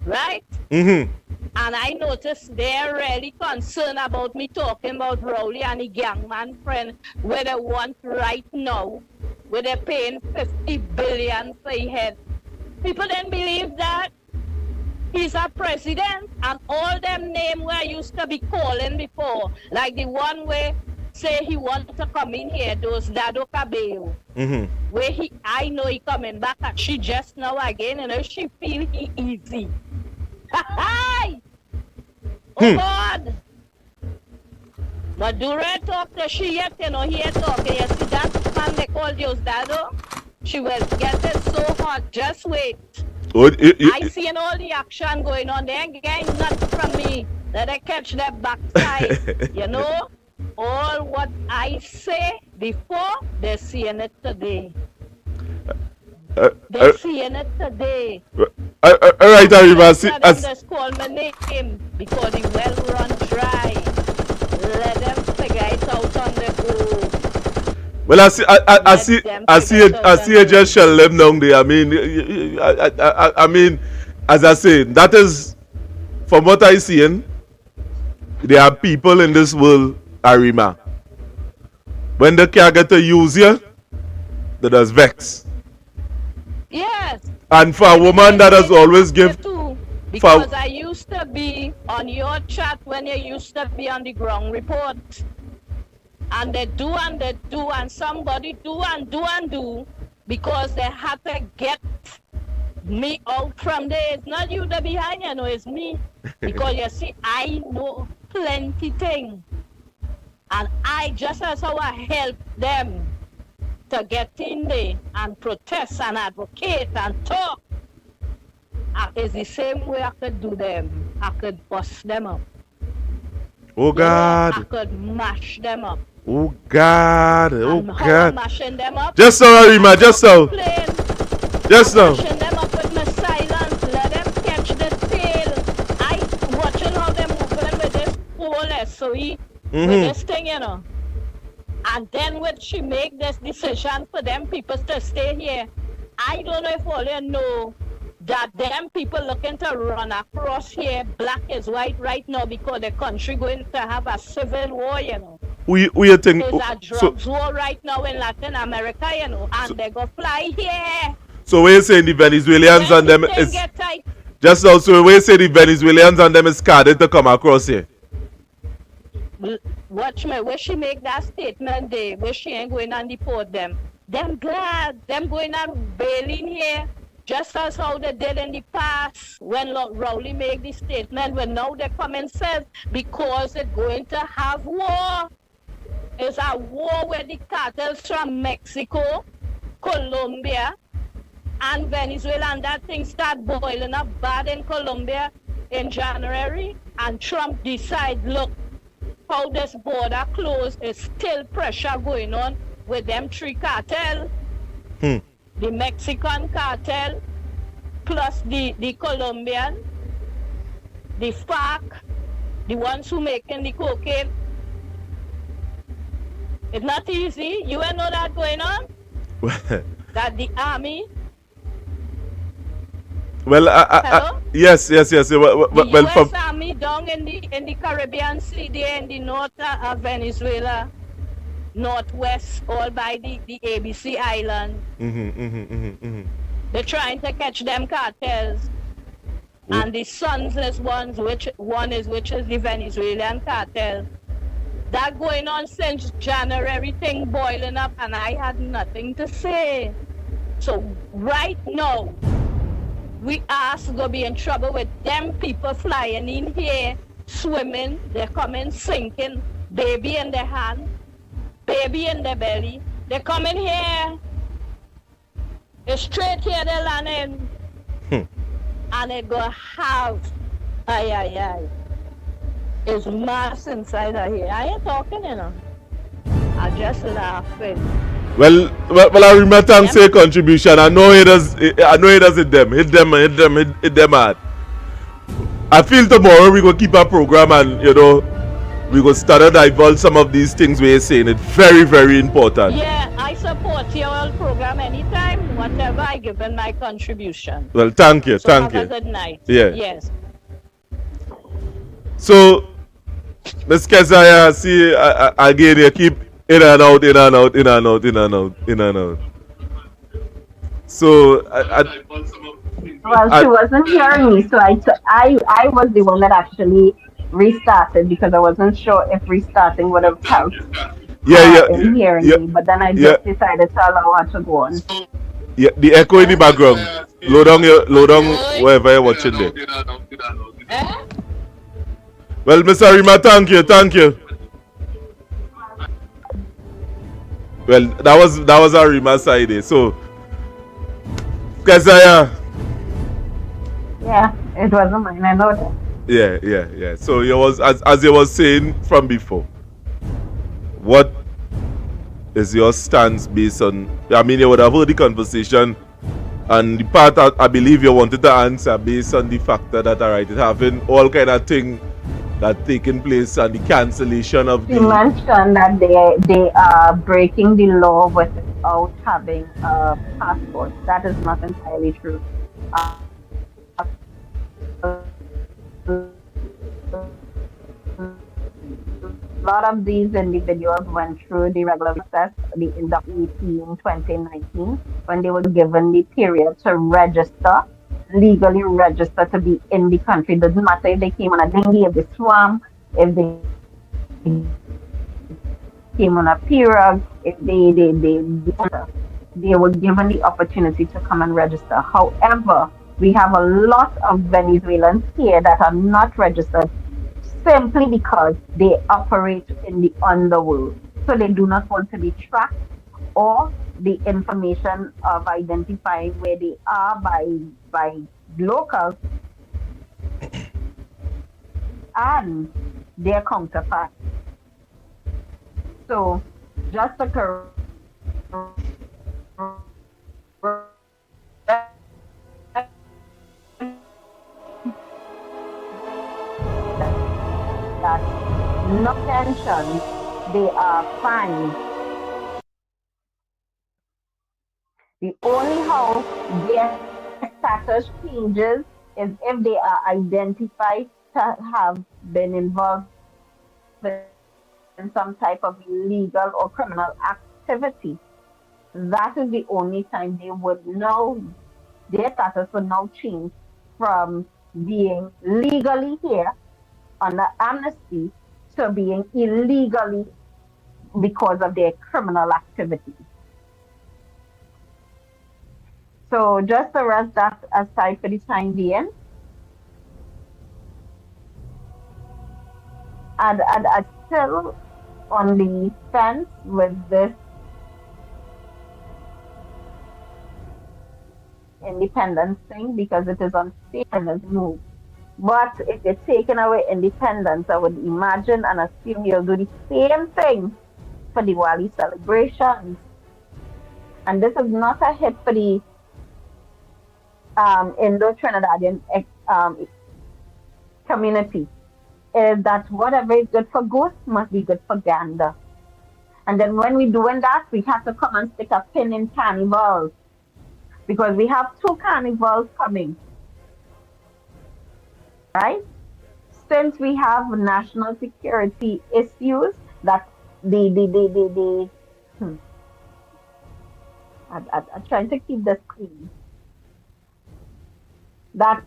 right? Mm-hmm. And I notice they're really concerned about me talking about Rowley and the gangman friend, where they want right now, where they're paying 50 billion for his head. People didn't believe that. He's a president, and all them names where I used to be calling before, like the one where say he wants to come in here, those Dado Cabello, where I know he coming back, and she just now again, you know, she feel he easy. Hi! Oh God! But do I talk to she yet, you know, here talking, you see that man they call Dios Dado? She will get it so hot, just wait. I seen all the action going on. They ain't getting nothing from me. Let they catch that backside. You know? All what I say before, they're seeing it today. They're seeing it today. All right, Arima. Just call my name because the well run dry. Let them figure it out on the go. Well, I see it just shell them down there. I mean, as I say, that is, from what I see, there are people in this world, Arima. When they can't get to use you, they does vex. Yes. And for a woman that has always give. Because I used to be on your chat when you used to be on the ground report. And they do, and somebody do, because they have to get me out from there. It's not you that behind, you know, it's me. Because you see, I know plenty things. And I just as how I help them to get in there and protest and advocate and talk. It's the same way I could do them. I could bust them up. Oh God. I could mash them up. Oh God, oh God. Mashing them up. Just so, Arima, just so. Just so. Mashing them up with my silence. Let them catch the tail. I watching how they're moving with this whole SOE, with this thing, you know. And then when she make this decision for them people to stay here, I don't know if all you know that them people looking to run across here, black is white right now, because the country going to have a civil war, you know. We think there's a drugs war right now in Latin America, you know, and they go fly here. So we're saying the Venezuelans and them is just also we say the Venezuelans and them is scared to come across here. Watch me, where she make that statement there, where she ain't going and deport them. Them glad, them going and bailing here, just as how they did in the past when Rowley made the statement, when now they come and says because they're going to have war. It's a war where the cartels from Mexico, Colombia, and Venezuela, and that thing start boiling up bad in Colombia in January, and Trump decide, look, how this border closed, is still pressure going on with them three cartels. The Mexican cartel, plus the Colombian, the FARC, the ones who making the cocaine. It's not easy. You ain't know that going on? That the army. Well, yes. Well, the U.S. Army down in the Caribbean Sea there in the north of Venezuela. northwest, all by the ABC Island. They're trying to catch them cartels. And the sonless ones, which is the Venezuelan cartel. That going on since January, everything boiling up, and I had nothing to say. So right now, we are going to be in trouble with them people flying in here, swimming, they're coming, sinking, baby in their hand, baby in their belly. They're coming here. It's straight here they're landing. And they go have, it's mass inside of here. I ain't talking, you know. I just laughing. Well, I remember thanks for your contribution. I know it does hit them hard. I feel tomorrow we go keep our program and we go start to divulge some of these things we're saying. It's very, very important. Yeah, I support your program anytime, whatever I give in my contribution. Well, thank you. Have a good night. Yeah. Yes. So, Ms. Kezaya, see, again, you keep in and out. So, well, she wasn't hearing me, so I was the one that actually restarted because I wasn't sure if restarting would have helped in hearing me, but then I just decided to allow her to go on. Yeah, the echo in the background. Load down wherever you're watching there. Well, Mr. Arima, thank you. Well, that was Arima's side there. So, Kezaya. Yeah, it wasn't mine. I know that. Yeah. So you was as you was saying from before. What is your stance based on? I mean, you would have heard the conversation, and the part I believe you wanted to answer based on the factor that it having all kind of thing that taking place and the cancellation of you mentioned that they are breaking the law without having a passport. That is not entirely true. A lot of these individuals went through the regular process in 2019 when they were given the period to register, legally register to be in the country. Doesn't matter if they came on a dinghy, if they swam, if they came on a pirogue, if they were given the opportunity to come and register. However, we have a lot of Venezuelans here that are not registered simply because they operate in the underworld. So they do not want to be tracked or the information of identifying where they are by locals and their counterparts. So just to correct that no pensions, they are fine. The only how their status changes is if they are identified to have been involved in some type of illegal or criminal activity. That is the only time they would know their status would now change from being legally here under amnesty to being illegally because of their criminal activity. So just to rest that aside for the time being. And I'm still on the fence with this independence thing because it is unfair and it's move. But if you're taking away independence, I would imagine and assume you'll do the same thing for Diwali celebrations. And this is not a hit for the Indo-Trinidadian community. Is that whatever is good for goose must be good for gander. And then when we're doing that, we have to come and stick a pin in carnivals. Because we have 2 carnivals coming. Right? Since we have national security issues that the I'm trying to keep this clean. That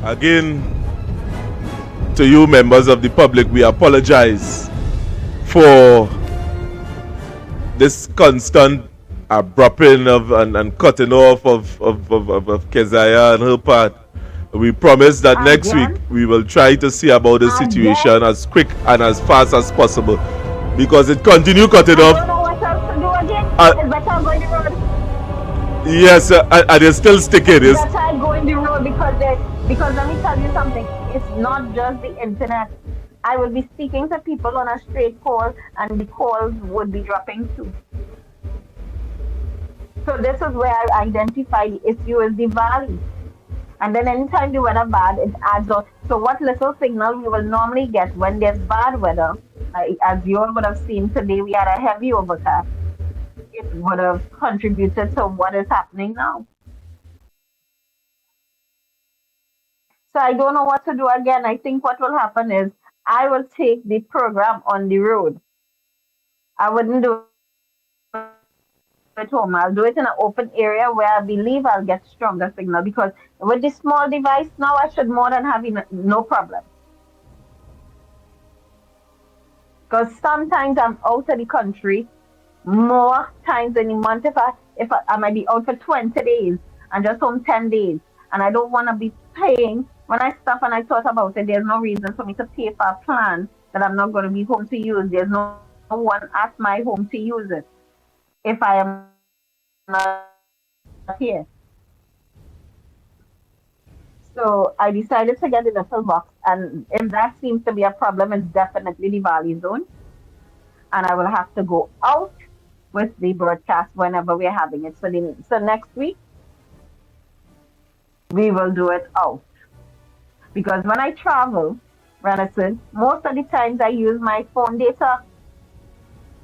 Again, to you members of the public, we apologize for this constant abrupting of and cutting off of Keziah and her part. We promise that next week again, we will try to see about the situation again. as quick and as fast as possible, because it continue cutting I off. don't know what else to do again. Uh, It's better I go in the road. yes, and it's still sticking. It's It's, better I go in the road because let me tell you something. It's not just the internet. I will be speaking to people on a straight call, and the calls would be dropping too. So this is where I identify the issue is the valley. And then anytime the weather bad, it adds on. So what little signal we will normally get when there's bad weather, as you all would have seen today, we had a heavy overcast. It would have contributed to what is happening now. So I don't know what to do again. I think what will happen is I will take the program on the road. I wouldn't do at home. I'll do it in an open area where I believe I'll get stronger signal because with this small device now I should more than have no problem. Because sometimes I'm out of the country more times in a month if I might be out for 20 days and just home 10 days and I don't want to be paying when I stop and I thought about it, there's no reason for me to pay for a plan that I'm not going to be home to use. There's no one at my home to use it if I am not here. So I decided to get the little box, and if that seems to be a problem, it's definitely the valley zone, and I will have to go out with the broadcast whenever we're having it. So next week we will do it out because when I travel, Renison, most of the times I use my phone data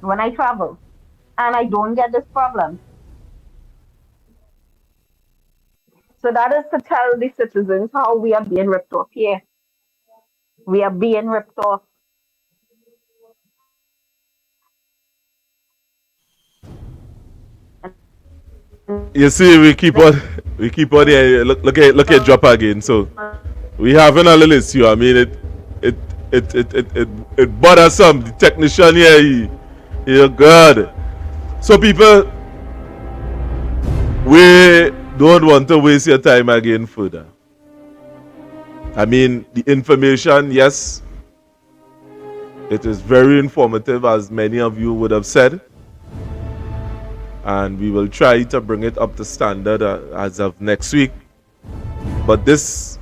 when I travel, and I don't get this problem. So that is to tell the citizens how we are being ripped off here. We are being ripped off. you see, we keep on here. Look at drop again. So we having a little issue. I mean, it it bothersome. The technician here, he good. So people, we don't want to waste your time again further. I mean, the information, yes, it is very informative, as many of you would have said, and we will try to bring it up to standard as of next week. But this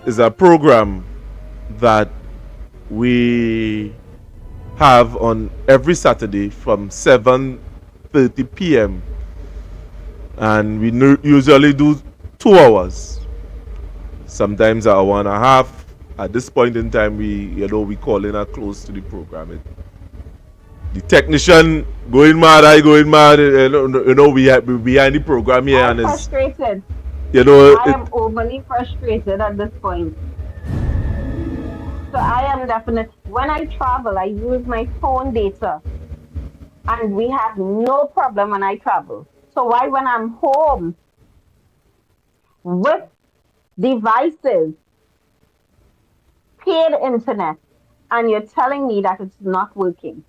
is a program that we have on every Saturday from 7:30 p.m. and we usually do 2 hours, sometimes an hour and a half. At this point in time, we calling her close to the program. The technician going mad, I going mad. We behind the program here, I'm and it's, frustrated. I it, am overly frustrated at this point. So I am definite. When I travel, I use my phone data, and we have no problem when I travel. So why, when I'm home with devices, paid internet, and you're telling me that it's not working?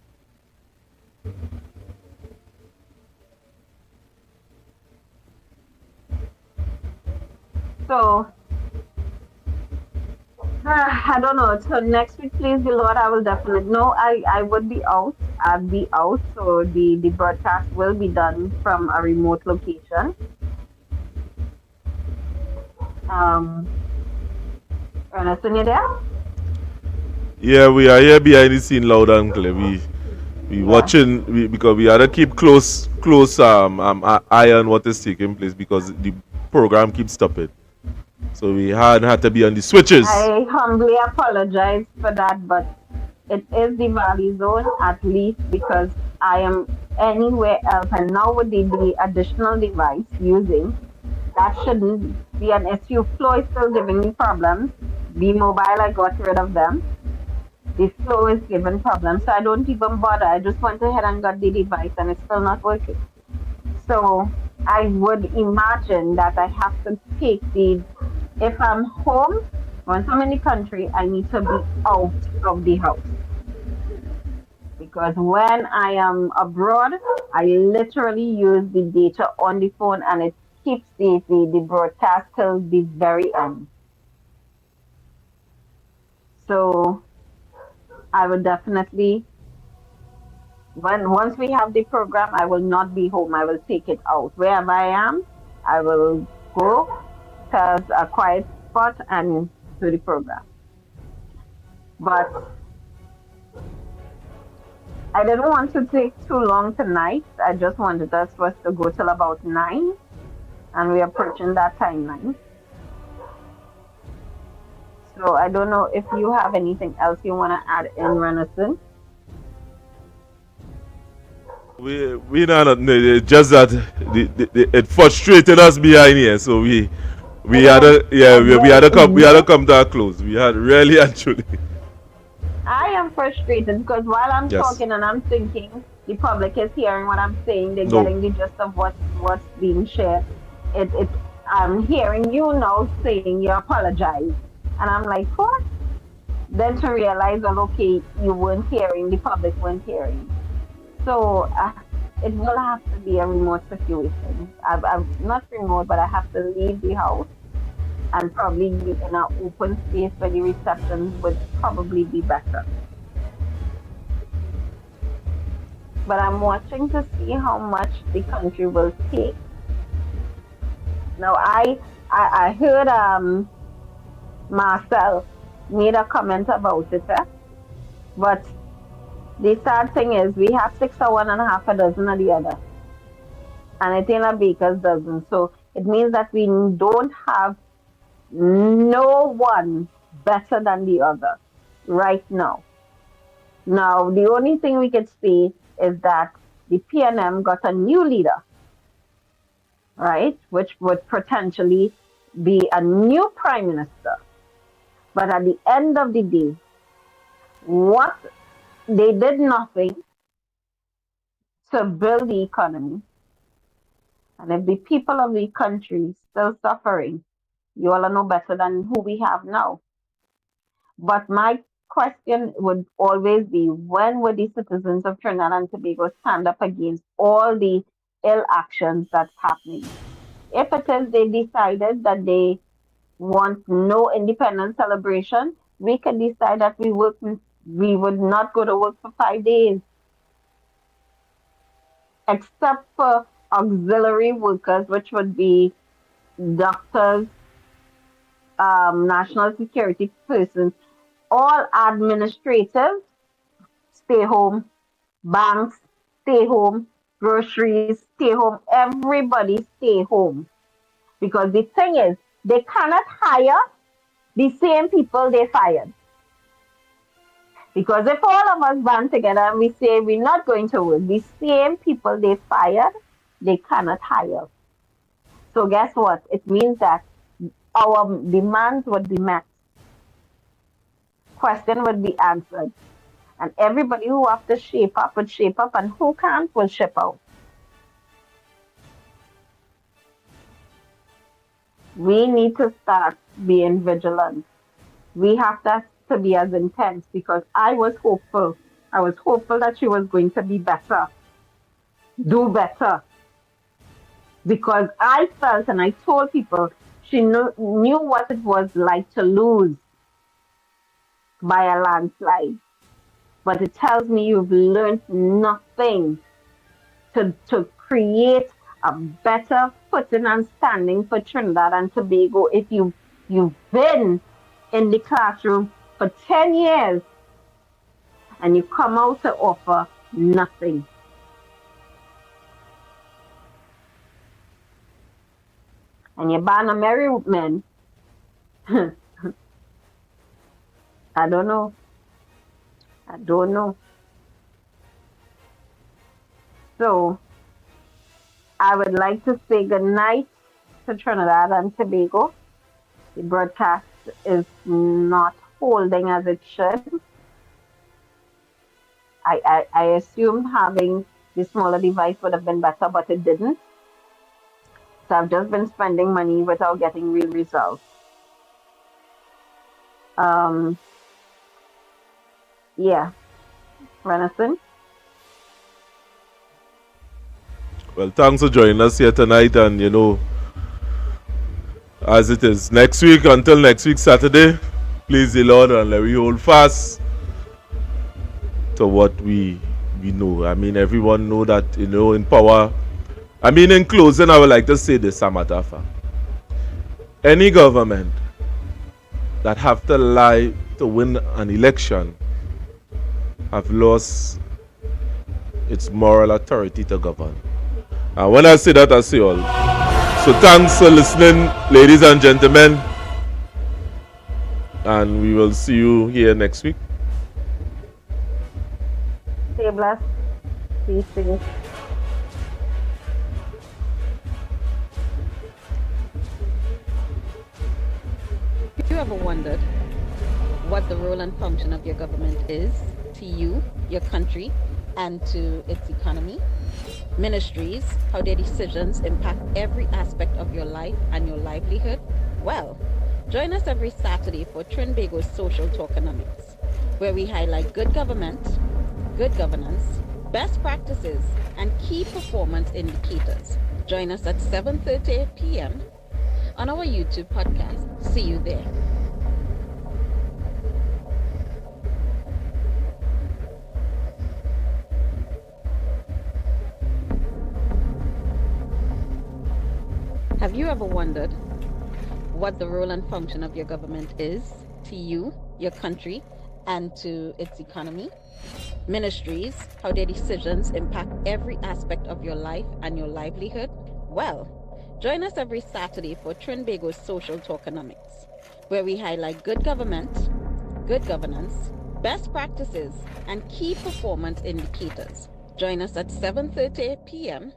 So I don't know. So next week, please, the Lord, I will definitely. No, I would be out. I'll be out. So the broadcast will be done from a remote location. Ernest, are you there? yeah, we are here behind the scene loud and clear. We Yeah. watching because we had to keep close eye on what is taking place because the program keeps stopping. So we had to be on the switches. I humbly apologize for that, but it is the valley zone, at least because I am anywhere else. And now with the additional device using, that shouldn't be an issue. Flow is still giving me problems. Be mobile, I got rid of them. The flow is giving problems. So I don't even bother. I just went ahead and got the device and it's still not working. So I would imagine that I have to take if I'm home, once I'm in the country, I need to be out of the house. Because when I am abroad, I literally use the data on the phone and it keeps the broadcast till the very end. So I would definitely, once we have the program, I will not be home. I will take it out. Wherever I am, I will go to a quiet spot and do the program. But I didn't want to take too long tonight. I just wanted us for us to go till about 9, and we're approaching that timeline. So I don't know if you have anything else you want to add in, Renison. We not it's just that it frustrated us behind here, so we had Yes, a yeah and we had to then come we had to come to a close. We had really and truly. I am frustrated because while I'm Yes. talking and I'm thinking the public is hearing what I'm saying, they're No. getting the gist of what's being shared. It I'm hearing you now saying you apologize, and I'm like, what? Then to realize, well, okay, you weren't hearing, the public weren't hearing. So it will have to be a remote situation. I'm not remote, but I have to leave the house and probably be in an open space where the reception would probably be better. But I'm watching to see how much the country will take. Now I heard Marcel made a comment about it, but the sad thing is we have 6 of one and a half a dozen of the other, and it ain't a baker's dozen. So it means that we don't have no one better than the other right now. Now the only thing we could say is that the PNM got a new leader, right? Which would potentially be a new prime minister. But at the end of the day, what they did nothing to build the economy. And if the people of the country still suffering, you all know better than who we have now. But my question would always be, when would the citizens of Trinidad and Tobago stand up against all the ill actions that's happening? If it is they decided that they want no independence celebration, we can decide that we would not go to work for 5 days, except for auxiliary workers, which would be doctors, national security persons, all administrative, stay home, banks, stay home, groceries, stay home, everybody stay home. Because the thing is, they cannot hire the same people they fired. Because if all of us band together and we say we're not going to work, the same people they fired, they cannot hire. So guess what? It means that our demands would be met, question would be answered, and everybody who have to shape up would shape up, and who can't will ship out. We need to start being vigilant. We have to be as intense because I was hopeful. I was hopeful that she was going to be better, do better, because I felt and I told people she knew what it was like to lose by a landslide. But it tells me you've learned nothing to create a better footing and standing for Trinidad and Tobago if you've been in the classroom for 10 years and you come out to offer nothing. And you ban a merry men. I don't know. I don't know. So I would like to say good night to Trinidad and Tobago. The broadcast is not holding as it should. I assumed having the smaller device would have been better, but it didn't. So I've just been spending money without getting real results. Um, yeah, Renison. Well, thanks for joining us here tonight, and as it is next week, until next week Saturday, please the Lord and let we hold fast to what we know. I mean, everyone know that in power. I mean, in closing, I would like to say this, Amatafa. Any government that have to lie to win an election have lost its moral authority to govern. And when I say that, I say all. So thanks for listening, ladies and gentlemen. And we will see you here next week. Stay blessed. Be safe. Have you ever wondered what the role and function of your government is to you, your country, and to its economy? Ministries, how their decisions impact every aspect of your life and your livelihood? Well, join us every Saturday for Trinbago's Social Talkonomics, where we highlight good government, good governance, best practices, and key performance indicators. Join us at 7:30 p.m. on our YouTube podcast. See you there. Have you ever wondered what the role and function of your government is to you, your country, and to its economy? Ministries, how their decisions impact every aspect of your life and your livelihood? Well, join us every Saturday for Trinbago's Social Talkonomics, where we highlight good government, good governance, best practices, and key performance indicators. Join us at 7:30 p.m.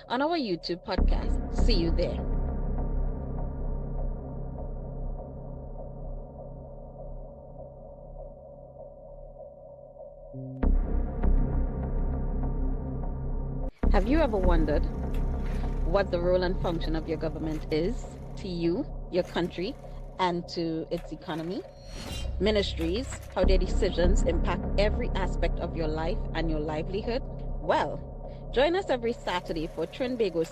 on our YouTube podcast. See you there. Have you ever wondered what the role and function of your government is to you, your country, and to its economy? Ministries, how their decisions impact every aspect of your life and your livelihood? Well, join us every Saturday for Trinbago's